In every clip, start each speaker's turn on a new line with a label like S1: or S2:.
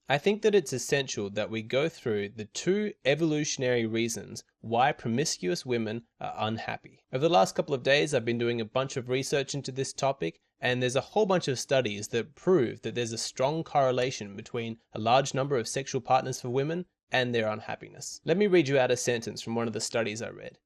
S1: I think that it's essential that we go through the 2 evolutionary reasons why promiscuous women are unhappy. Over the last couple of days, I've been doing a bunch of research into this topic, and there's a whole bunch of studies that prove that there's a strong correlation between a large number of sexual partners for women and their unhappiness. Let me read you out a sentence from one of the studies I read.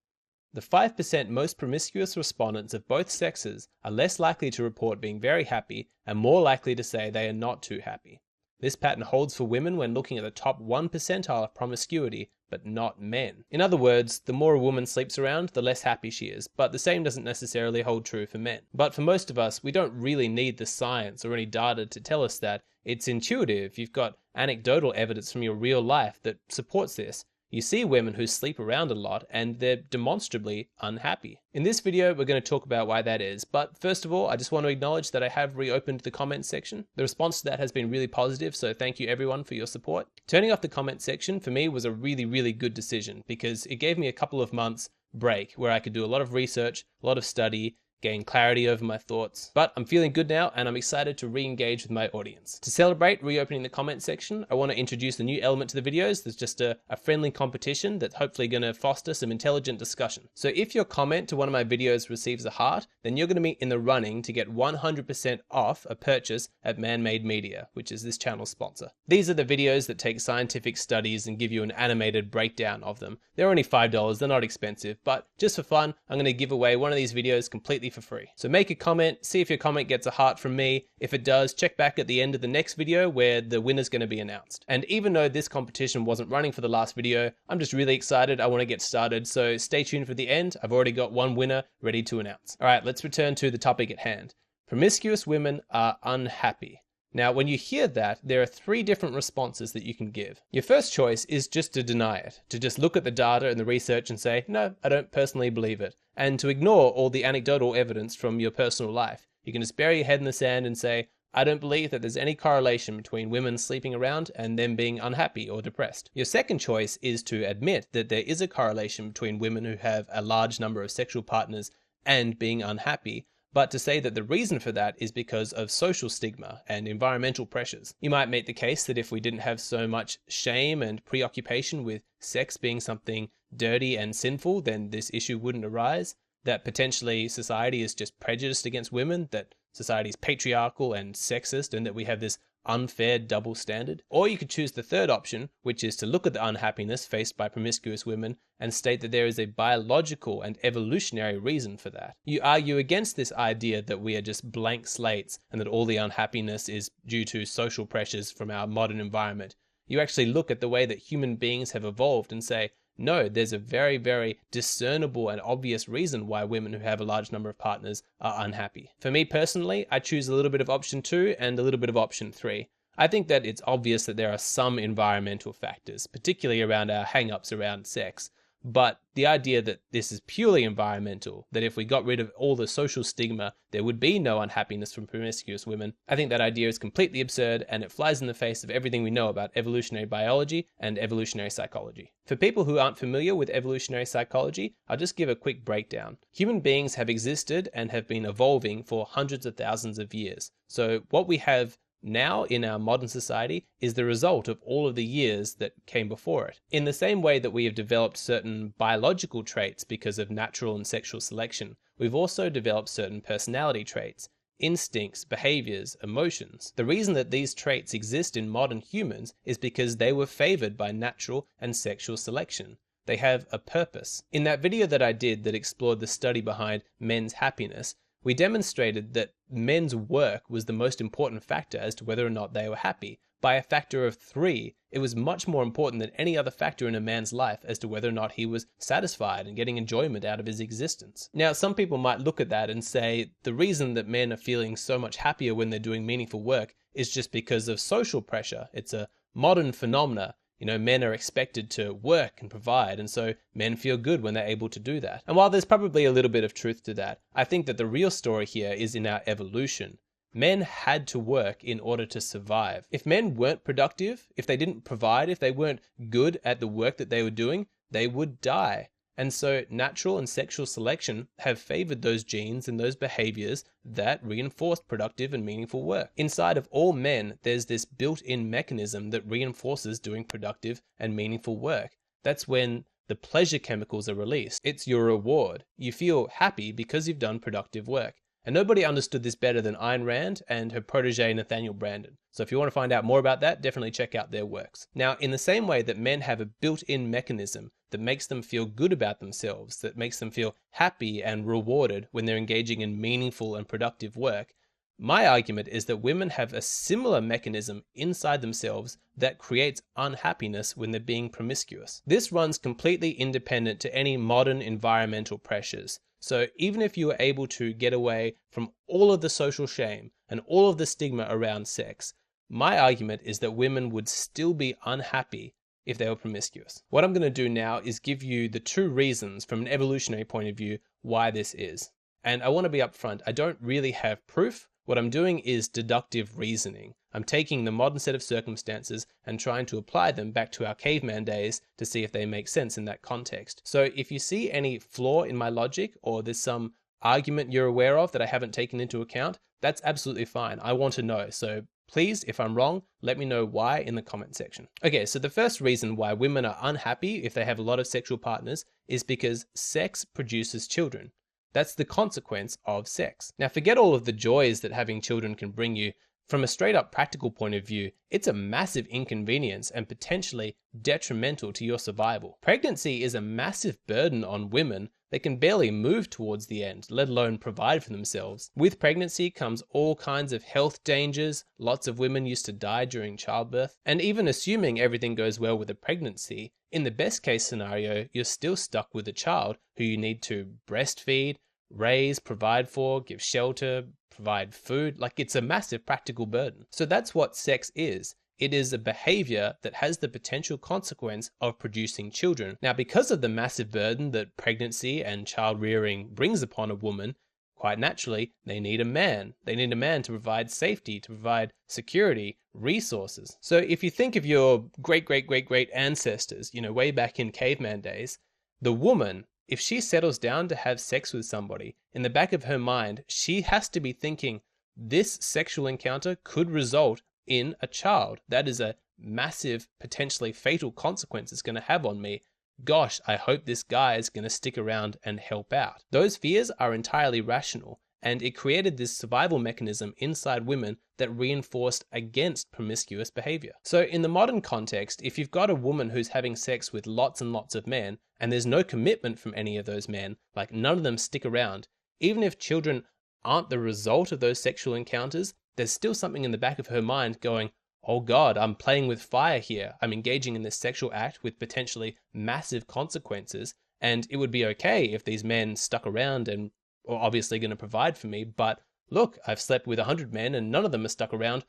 S1: The 5% most promiscuous respondents of both sexes are less likely to report being very happy and more likely to say they are not too happy. This pattern holds for women when looking at the top 1 percentile of promiscuity, but not men. In other words, the more a woman sleeps around, the less happy she is, but the same doesn't necessarily hold true for men. But for most of us, we don't really need the science or any data to tell us that. It's intuitive. You've got anecdotal evidence from your real life that supports this. You see women who sleep around a lot and they're demonstrably unhappy. In this video, we're going to talk about why that is. But first of all, I just want to acknowledge that I have reopened the comments section. The response to that has been really positive, so thank you everyone for your support. Turning off the comment section for me was a really good decision because it gave me a couple of months break where I could do a lot of research, a lot of study, gain clarity over my thoughts. But I'm feeling good now and I'm excited to re-engage with my audience. To celebrate reopening the comment section, I want to introduce a new element to the videos. There's just a friendly competition that's hopefully going to foster some intelligent discussion. So if your comment to one of my videos receives a heart, then you're going to be in the running to get 100% off a purchase at Man-Made Media, which is this channel's sponsor. These are the videos that take scientific studies and give you an animated breakdown of them. They're only $5, they're not expensive, but just for fun, I'm going to give away one of these videos completely for free. So make a comment, see if your comment gets a heart from me. If it does, check back at the end of the next video where the winner's going to be announced. And even though this competition wasn't running for the last video, I'm just really excited. I want to get started, so stay tuned for the end. I've already got one winner ready to announce. All right, let's return to the topic at hand. Promiscuous women are unhappy. Now, when you hear that, there are 3 different responses that you can give. Your first choice is just to deny it, to just look at the data and the research and say, no, I don't personally believe it, and to ignore all the anecdotal evidence from your personal life. You can just bury your head in the sand and say, I don't believe that there's any correlation between women sleeping around and them being unhappy or depressed. Your second choice is to admit that there is a correlation between women who have a large number of sexual partners and being unhappy, but to say that the reason for that is because of social stigma and environmental pressures. You might make the case that if we didn't have so much shame and preoccupation with sex being something dirty and sinful, then this issue wouldn't arise, that potentially society is just prejudiced against women, that society is patriarchal and sexist, and that we have this unfair double standard. Or you could choose the third option, which is to look at the unhappiness faced by promiscuous women and state that there is a biological and evolutionary reason for that. You argue against this idea that we are just blank slates and that all the unhappiness is due to social pressures from our modern environment. You actually look at the way that human beings have evolved and say, no, there's a very discernible and obvious reason why women who have a large number of partners are unhappy. For me personally, I choose a little bit of option 2 and a little bit of option 3. I think that it's obvious that there are some environmental factors, particularly around our hang-ups around sex. But the idea that this is purely environmental, that if we got rid of all the social stigma, there would be no unhappiness from promiscuous women, I think that idea is completely absurd and it flies in the face of everything we know about evolutionary biology and evolutionary psychology. For people who aren't familiar with evolutionary psychology, I'll just give a quick breakdown. Human beings have existed and have been evolving for hundreds of thousands of years. So what we have now in our modern society is the result of all of the years that came before it. In the same way that we have developed certain biological traits because of natural and sexual selection, we've also developed certain personality traits, instincts, behaviors, emotions. The reason that these traits exist in modern humans is because they were favored by natural and sexual selection. They have a purpose. In that video that I did that explored the study behind men's happiness, we demonstrated that men's work was the most important factor as to whether or not they were happy. By a factor of 3, it was much more important than any other factor in a man's life as to whether or not he was satisfied and getting enjoyment out of his existence. Now, some people might look at that and say the reason that men are feeling so much happier when they're doing meaningful work is just because of social pressure. It's a modern phenomena. You know, men are expected to work and provide, and so men feel good when they're able to do that. And while there's probably a little bit of truth to that, I think that the real story here is in our evolution. Men had to work in order to survive. If men weren't productive, if they didn't provide, if they weren't good at the work that they were doing, they would die. And so natural and sexual selection have favored those genes and those behaviors that reinforce productive and meaningful work. Inside of all men, there's this built-in mechanism that reinforces doing productive and meaningful work. That's when the pleasure chemicals are released. It's your reward. You feel happy because you've done productive work. And nobody understood this better than Ayn Rand and her protege Nathaniel Branden. So if you want to find out more about that, definitely check out their works. Now, in the same way that men have a built-in mechanism that makes them feel good about themselves, that makes them feel happy and rewarded when they're engaging in meaningful and productive work, my argument is that women have a similar mechanism inside themselves that creates unhappiness when they're being promiscuous. This runs completely independent to any modern environmental pressures. So even if you were able to get away from all of the social shame and all of the stigma around sex, my argument is that women would still be unhappy if they were promiscuous. What I'm going to do now is give you the 2 reasons from an evolutionary point of view why this is. And I want to be upfront, I don't really have proof. What I'm doing is deductive reasoning. I'm taking the modern set of circumstances and trying to apply them back to our caveman days to see if they make sense in that context. So if you see any flaw in my logic, or there's some argument you're aware of that I haven't taken into account, that's absolutely fine. I want to know. So please, if I'm wrong, let me know why in the comment section. Okay, so the first reason why women are unhappy if they have a lot of sexual partners is because sex produces children. That's the consequence of sex. Now, forget all of the joys that having children can bring you. From a straight up practical point of view, it's a massive inconvenience and potentially detrimental to your survival. Pregnancy is a massive burden on women. They can barely move towards the end, let alone provide for themselves. With pregnancy comes all kinds of health dangers. Lots of women used to die during childbirth. And even assuming everything goes well with a pregnancy, in the best case scenario, you're still stuck with a child who you need to breastfeed, raise, provide for, give shelter, provide food. Like, it's a massive practical burden. So that's what sex is. It is a behavior that has the potential consequence of producing children. Now, because of the massive burden that pregnancy and child rearing brings upon a woman, quite naturally, they need a man. They need a man to provide safety, to provide security, resources. So if you think of your great ancestors, way back in caveman days, the woman, if she settles down to have sex with somebody, in the back of her mind, she has to be thinking, this sexual encounter could result in a child. That is a massive, potentially fatal consequence it's going to have on me. Gosh, I hope this guy is going to stick around and help out. Those fears are entirely rational, and it created this survival mechanism inside women that reinforced against promiscuous behavior. So in the modern context, if you've got a woman who's having sex with lots and lots of men, and there's no commitment from any of those men, like none of them stick around, even if children aren't the result of those sexual encounters, there's still something in the back of her mind going, oh God, I'm playing with fire here. I'm engaging in this sexual act with potentially massive consequences, and it would be okay if these men stuck around and were obviously going to provide for me, but look, I've slept with 100 men and none of them are stuck around.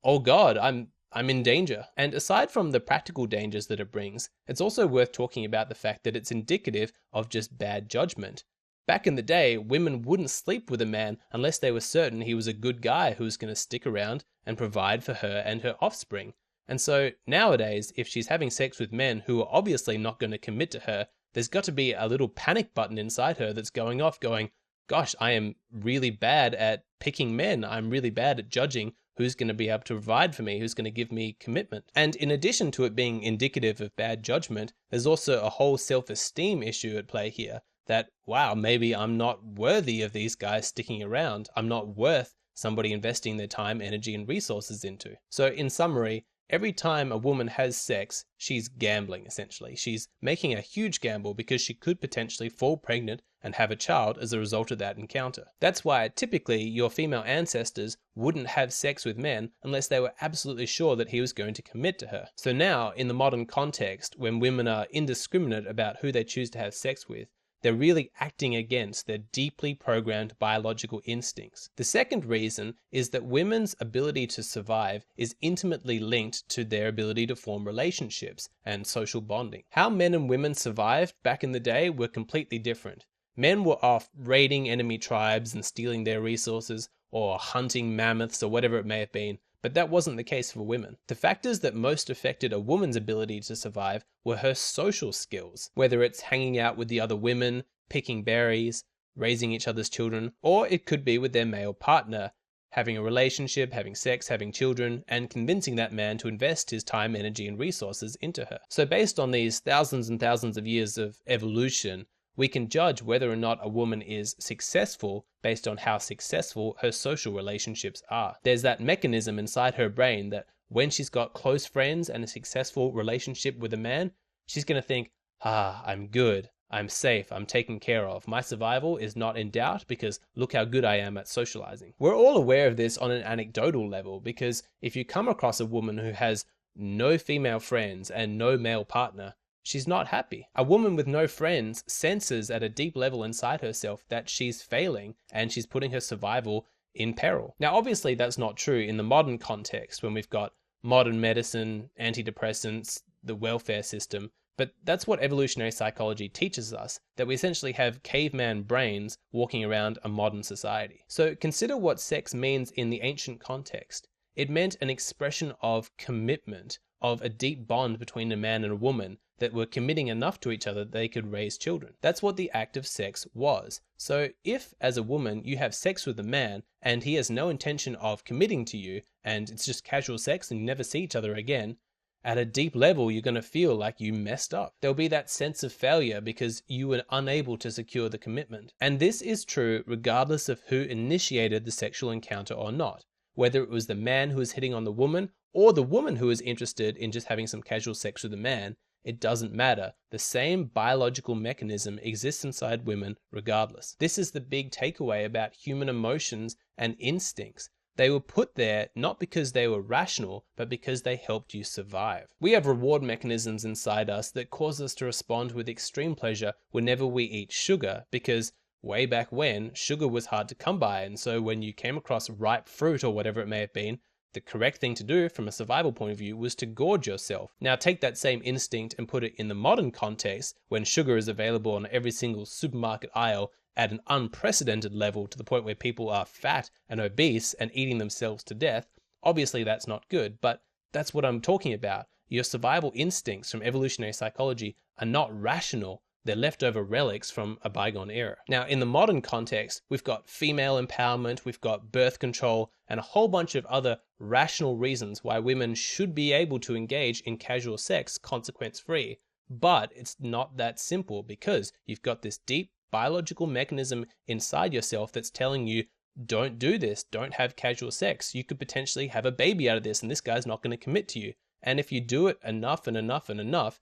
S1: Oh God, I'm in danger. And aside from the practical dangers that it brings, it's also worth talking about the fact that it's indicative of just bad judgment. Back in the day, women wouldn't sleep with a man unless they were certain he was a good guy who was going to stick around and provide for her and her offspring. And so nowadays, if she's having sex with men who are obviously not going to commit to her, there's got to be a little panic button inside her that's going off going, gosh, I am really bad at picking men. I'm really bad at judging who's going to be able to provide for me, who's going to give me commitment. And in addition to it being indicative of bad judgment, there's also a whole self-esteem issue at play here. That, wow, maybe I'm not worthy of these guys sticking around. I'm not worth somebody investing their time, energy, and resources into. So in summary, every time a woman has sex, she's gambling, essentially. She's making a huge gamble because she could potentially fall pregnant and have a child as a result of that encounter. That's why typically your female ancestors wouldn't have sex with men unless they were absolutely sure that he was going to commit to her. So now, in the modern context, when women are indiscriminate about who they choose to have sex with, they're really acting against their deeply programmed biological instincts. The second reason is that women's ability to survive is intimately linked to their ability to form relationships and social bonding. How men and women survived back in the day were completely different. Men were off raiding enemy tribes and stealing their resources, or hunting mammoths or whatever it may have been. but that wasn't the case for women. The factors that most affected a woman's ability to survive were her social skills, whether it's hanging out with the other women, picking berries, raising each other's children, or it could be with their male partner, having a relationship, having sex, having children, and convincing that man to invest his time, energy, and resources into her. So based on these thousands and thousands of years of evolution, we can judge whether or not a woman is successful based on how successful her social relationships are. There's that mechanism inside her brain that when she's got close friends and a successful relationship with a man, she's going to think, I'm good, I'm safe, I'm taken care of. My survival is not in doubt because look how good I am at socializing. We're all aware of this on an anecdotal level because if you come across a woman who has no female friends and no male partner, she's not happy. A woman with no friends senses at a deep level inside herself that she's failing and she's putting her survival in peril. Now, obviously, that's not true in the modern context when we've got modern medicine, antidepressants, the welfare system. But that's what evolutionary psychology teaches us, that we essentially have caveman brains walking around a modern society. So consider what sex means in the ancient context. It meant an expression of commitment, of a deep bond between a man and a woman that were committing enough to each other that they could raise children. That's what the act of sex was. So if, as a woman, you have sex with a man and he has no intention of committing to you and it's just casual sex and you never see each other again, at a deep level, you're going to feel like you messed up. There'll be that sense of failure because you were unable to secure the commitment. And this is true regardless of who initiated the sexual encounter or not. Whether it was the man who was hitting on the woman or the woman who was interested in just having some casual sex with a man, it doesn't matter. The same biological mechanism exists inside women regardless. This is the big takeaway about human emotions and instincts. They were put there not because they were rational, but because they helped you survive. We have reward mechanisms inside us that cause us to respond with extreme pleasure whenever we eat sugar, because way back when, sugar was hard to come by, and so when you came across ripe fruit or whatever it may have been, the correct thing to do from a survival point of view was to gorge yourself. Now take that same instinct and put it in the modern context when sugar is available on every single supermarket aisle at an unprecedented level to the point where people are fat and obese and eating themselves to death. Obviously that's not good, but that's what I'm talking about. Your survival instincts from evolutionary psychology are not rational. They're leftover relics from a bygone era. Now, in the modern context, we've got female empowerment, we've got birth control, and a whole bunch of other rational reasons why women should be able to engage in casual sex consequence-free. But it's not that simple because you've got this deep biological mechanism inside yourself that's telling you, don't do this, don't have casual sex. You could potentially have a baby out of this and this guy's not going to commit to you. And if you do it enough and enough and enough,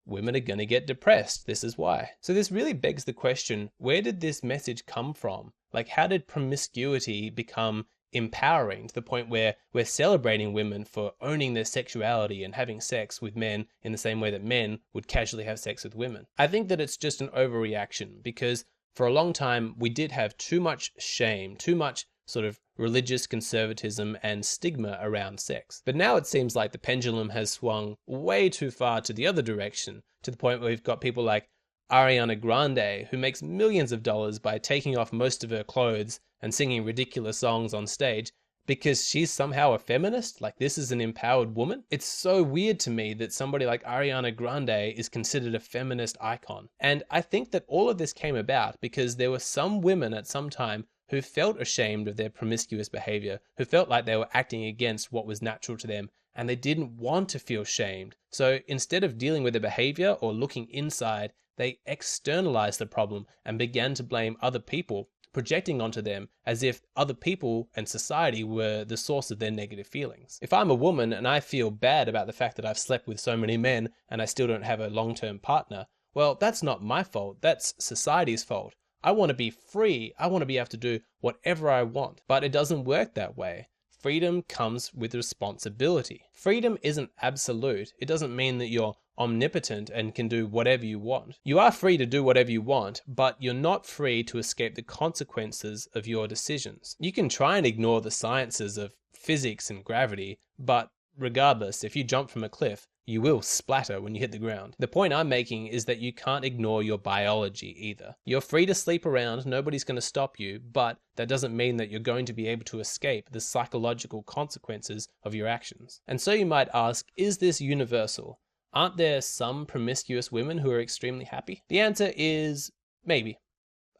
S1: women are going to get depressed. This is why. So this really begs the question, where did this message come from? Like, how did promiscuity become empowering to the point where we're celebrating women for owning their sexuality and having sex with men in the same way that men would casually have sex with women? I think that it's just an overreaction because for a long time we did have too much shame, too much sort of religious conservatism and stigma around sex. But now it seems like the pendulum has swung way too far to the other direction, to the point where we've got people like Ariana Grande, who makes millions of dollars by taking off most of her clothes and singing ridiculous songs on stage because she's somehow a feminist. Like, this is an empowered woman. It's so weird to me that somebody like Ariana Grande is considered a feminist icon. And I think that all of this came about because there were some women at some time who felt ashamed of their promiscuous behavior, who felt like they were acting against what was natural to them, and they didn't want to feel shamed. So instead of dealing with the behavior or looking inside, they externalized the problem and began to blame other people, projecting onto them as if other people and society were the source of their negative feelings. If I'm a woman and I feel bad about the fact that I've slept with so many men and I still don't have a long-term partner, well, that's not my fault. That's society's fault. I want to be free. I want to be able to do whatever I want. But it doesn't work that way. Freedom comes with responsibility. Freedom isn't absolute. It doesn't mean that you're omnipotent and can do whatever you want. You are free to do whatever you want, but you're not free to escape the consequences of your decisions. You can try and ignore the sciences of physics and gravity, but regardless, if you jump from a cliff, you will splatter when you hit the ground. The point I'm making is that you can't ignore your biology either. You're free to sleep around, nobody's going to stop you, but that doesn't mean that you're going to be able to escape the psychological consequences of your actions. And so you might ask, is this universal? Aren't there some promiscuous women who are extremely happy? The answer is maybe.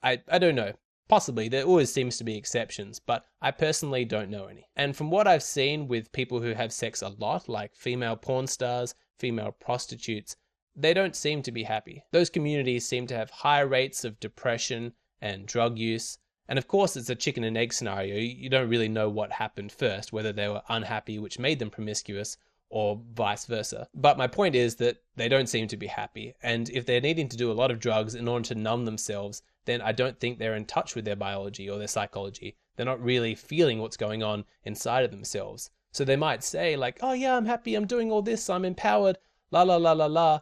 S1: I don't know. Possibly, there always seems to be exceptions, but I personally don't know any. And from what I've seen with people who have sex a lot, like female porn stars, female prostitutes, they don't seem to be happy. Those communities seem to have high rates of depression and drug use. And of course, it's a chicken and egg scenario. You don't really know what happened first, whether they were unhappy, which made them promiscuous, or vice versa. But my point is that they don't seem to be happy. And if they're needing to do a lot of drugs in order to numb themselves, then I don't think they're in touch with their biology or their psychology. They're not really feeling what's going on inside of themselves. So they might say like, oh yeah, I'm happy, I'm doing all this, I'm empowered, la la la la la.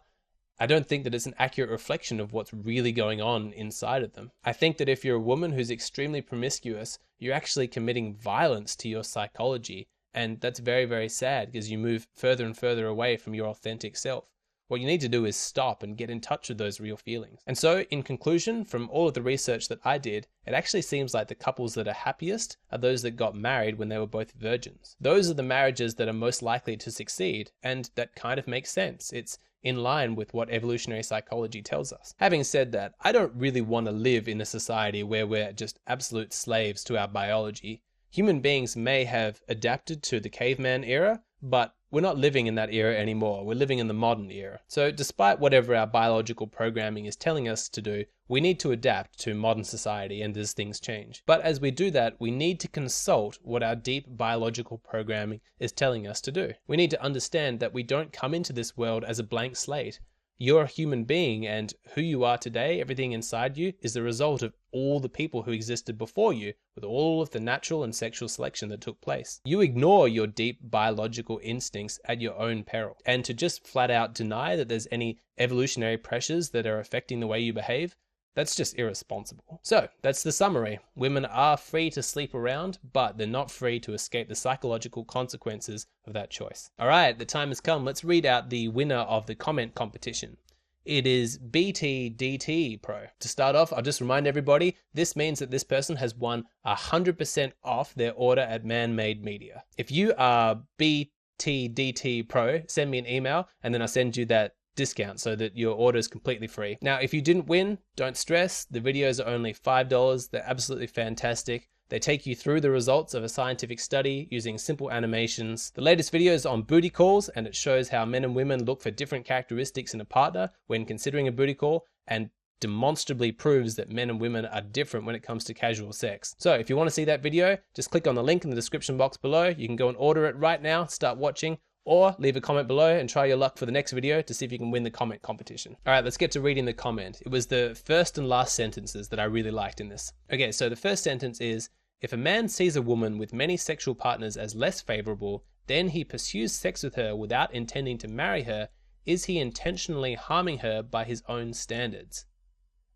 S1: I don't think that it's an accurate reflection of what's really going on inside of them. I think that if you're a woman who's extremely promiscuous, you're actually committing violence to your psychology. And that's very, very sad because you move further and further away from your authentic self. What you need to do is stop and get in touch with those real feelings. And so, in conclusion, from all of the research that I did, it actually seems like the couples that are happiest are those that got married when they were both virgins. Those are the marriages that are most likely to succeed, and that kind of makes sense. It's in line with what evolutionary psychology tells us. Having said that, I don't really want to live in a society where we're just absolute slaves to our biology. Human beings may have adapted to the caveman era, but we're not living in that era anymore. We're living in the modern era. So despite whatever our biological programming is telling us to do, we need to adapt to modern society and as things change. But as we do that, we need to consult what our deep biological programming is telling us to do. We need to understand that we don't come into this world as a blank slate. You're a human being, and who you are today, everything inside you, is the result of all the people who existed before you, with all of the natural and sexual selection that took place. You ignore your deep biological instincts at your own peril. And to just flat out deny that there's any evolutionary pressures that are affecting the way you behave, that's just irresponsible. So, that's the summary. Women are free to sleep around, but they're not free to escape the psychological consequences of that choice. Alright, the time has come. Let's read out the winner of the comment competition. It is BTDT Pro. To start off, I'll just remind everybody, this means that this person has won 100% off their order at Man-Made Media. If you are BTDT Pro, send me an email, and then I'll send you that discount so that your order is completely free. Now, if you didn't win, don't stress. The videos are only $5. They're absolutely fantastic. They take you through the results of a scientific study using simple animations. The latest video is on booty calls, and it shows how men and women look for different characteristics in a partner when considering a booty call, and demonstrably proves that men and women are different when it comes to casual sex. So if you want to see that video, just click on the link in the description box below. You can go and order it right now, start watching, or leave a comment below and try your luck for the next video to see if you can win the comment competition. Alright, let's get to reading the comment. It was the first and last sentences that I really liked in this. Okay, so the first sentence is, if a man sees a woman with many sexual partners as less favorable, then he pursues sex with her without intending to marry her, is he intentionally harming her by his own standards?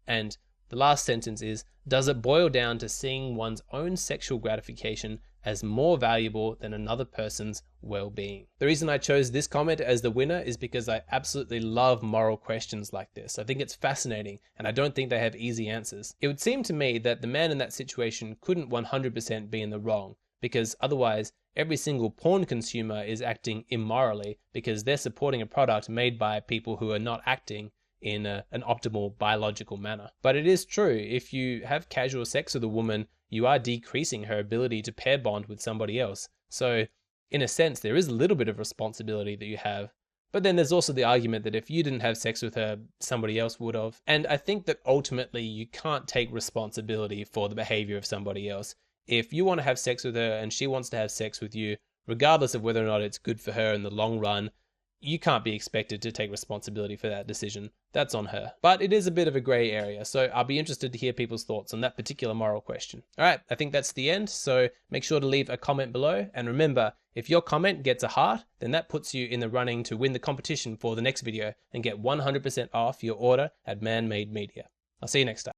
S1: And the last sentence is, does it boil down to seeing one's own sexual gratification as more valuable than another person's well-being? The reason I chose this comment as the winner is because I absolutely love moral questions like this. I think it's fascinating, and I don't think they have easy answers. It would seem to me that the man in that situation couldn't 100% be in the wrong, because otherwise every single porn consumer is acting immorally because they're supporting a product made by people who are not acting in an optimal biological manner. But it is true, if you have casual sex with a woman, you are decreasing her ability to pair bond with somebody else. So in a sense, there is a little bit of responsibility that you have. But then there's also the argument that if you didn't have sex with her, somebody else would have. And I think that ultimately you can't take responsibility for the behavior of somebody else. If you want to have sex with her and she wants to have sex with you, regardless of whether or not it's good for her in the long run, you can't be expected to take responsibility for that decision. That's on her. But it is a bit of a grey area, so I'll be interested to hear people's thoughts on that particular moral question. Alright, I think that's the end, so make sure to leave a comment below, and remember, if your comment gets a heart, then that puts you in the running to win the competition for the next video and get 100% off your order at Man-Made Media. I'll see you next time.